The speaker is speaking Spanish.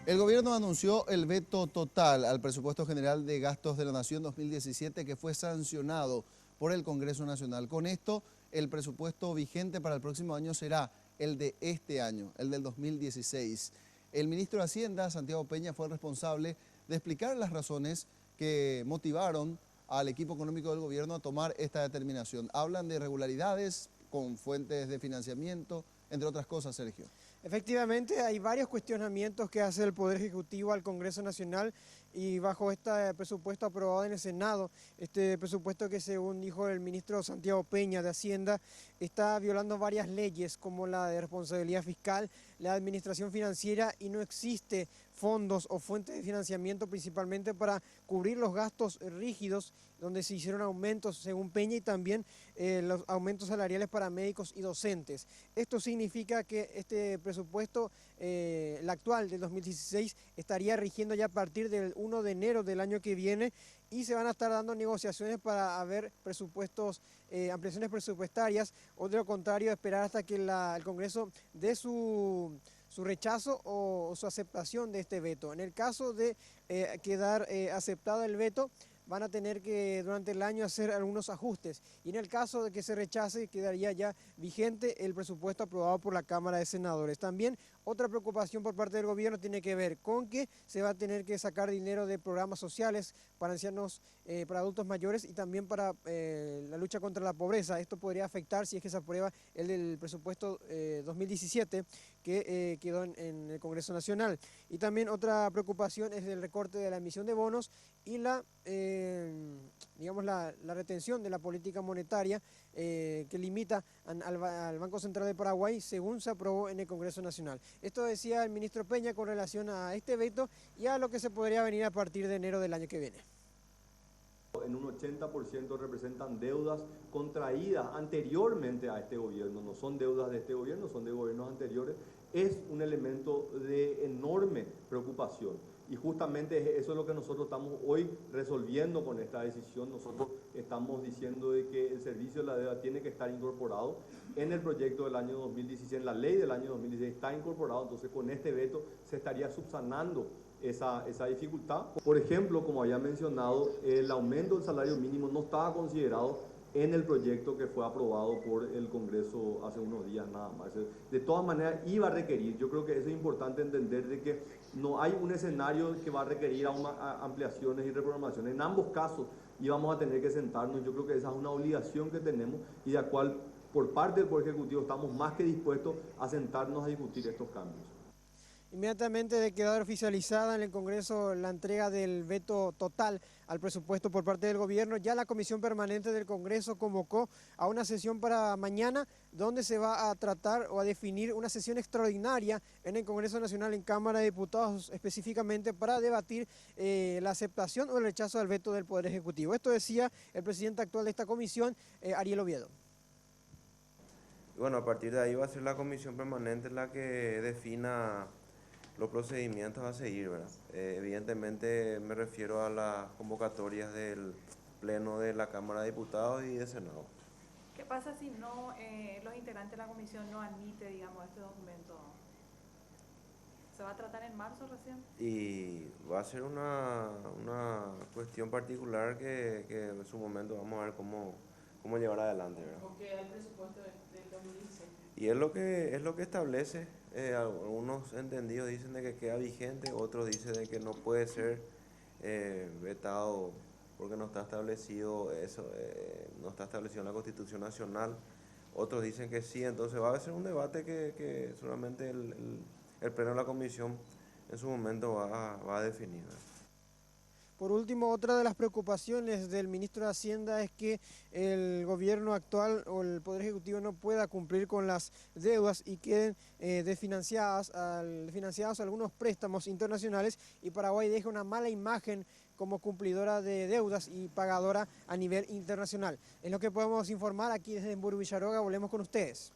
El gobierno anunció el veto total al presupuesto general de gastos de la Nación 2017 que fue sancionado por el Congreso Nacional. Con esto, el presupuesto vigente para el próximo año será el de este año, el del 2016. El ministro de Hacienda, Santiago Peña, fue el responsable de explicar las razones que motivaron al equipo económico del gobierno a tomar esta determinación. Hablan de irregularidades con fuentes de financiamiento, entre otras cosas, Sergio. Efectivamente, hay varios cuestionamientos que hace el Poder Ejecutivo al Congreso Nacional y bajo este presupuesto aprobado en el Senado, este presupuesto que según dijo el ministro Santiago Peña de Hacienda, está violando varias leyes como la de responsabilidad fiscal, la de administración financiera y no existe fondos o fuentes de financiamiento principalmente para cubrir los gastos rígidos donde se hicieron aumentos según Peña y también los aumentos salariales para médicos y docentes. Esto significa que este presupuesto, el actual del 2016, estaría rigiendo ya a partir del 1 de enero del año que viene y se van a estar dando negociaciones para haber presupuestos, ampliaciones presupuestarias o de lo contrario esperar hasta que el Congreso dé su rechazo o su aceptación de este veto. En el caso de quedar aceptado el veto, van a tener que durante el año hacer algunos ajustes y en el caso de que se rechace quedaría ya vigente el presupuesto aprobado por la Cámara de Senadores. También otra preocupación por parte del gobierno tiene que ver con que se va a tener que sacar dinero de programas sociales para ancianos, para adultos mayores y también para la lucha contra la pobreza. Esto podría afectar si es que se aprueba el del presupuesto 2017 que quedó en el Congreso Nacional. Y también otra preocupación es el recorte de la emisión de bonos y digamos la retención de la política monetaria que limita al Banco Central de Paraguay según se aprobó en el Congreso Nacional. Esto decía el ministro Peña con relación a este veto y a lo que se podría venir a partir de enero del año que viene. En un 80% representan deudas contraídas anteriormente a este gobierno, no son deudas de este gobierno, son de gobiernos anteriores, es un elemento de enorme preocupación. Y justamente eso es lo que nosotros estamos hoy resolviendo con esta decisión. Nosotros estamos diciendo de que el servicio de la deuda tiene que estar incorporado en el proyecto del año 2016, en la ley del año 2016 está incorporado, entonces con este veto se estaría subsanando esa dificultad. Por ejemplo, como había mencionado, el aumento del salario mínimo no estaba considerado en el proyecto que fue aprobado por el Congreso hace unos días nada más. De todas maneras iba a requerir, yo creo que eso es importante entender de que no hay un escenario que va a requerir ampliaciones y reprogramaciones. En ambos casos íbamos a tener que sentarnos, yo creo que esa es una obligación que tenemos y de la cual por parte del Poder Ejecutivo estamos más que dispuestos a sentarnos a discutir estos cambios. Inmediatamente de quedar oficializada en el Congreso la entrega del veto total al presupuesto por parte del gobierno, ya la Comisión Permanente del Congreso convocó a una sesión para mañana donde se va a tratar o a definir una sesión extraordinaria en el Congreso Nacional, en Cámara de Diputados específicamente para debatir la aceptación o el rechazo al veto del Poder Ejecutivo. Esto decía el presidente actual de esta comisión, Ariel Oviedo. Bueno, a partir de ahí va a ser la Comisión Permanente la que defina los procedimientos a seguir, ¿verdad? Evidentemente me refiero a las convocatorias del Pleno de la Cámara de Diputados y de Senado. ¿Qué pasa si no los integrantes de la comisión no admiten, digamos, este documento? ¿Se va a tratar en marzo recién? Y va a ser una cuestión particular que en su momento vamos a ver cómo llevar adelante, ¿verdad? Porque el presupuesto del 2016. Y es lo que establece, algunos entendidos dicen de que queda vigente, otros dicen de que no puede ser vetado porque no está establecido eso, no está establecido en la Constitución Nacional, otros dicen que sí, entonces va a ser un debate que solamente el Pleno de la Comisión en su momento va a definir, ¿verdad? Por último, otra de las preocupaciones del ministro de Hacienda es que el gobierno actual o el Poder Ejecutivo no pueda cumplir con las deudas y queden desfinanciados algunos préstamos internacionales y Paraguay deja una mala imagen como cumplidora de deudas y pagadora a nivel internacional. Es lo que podemos informar aquí desde Emburu Villaroga. Volvemos con ustedes.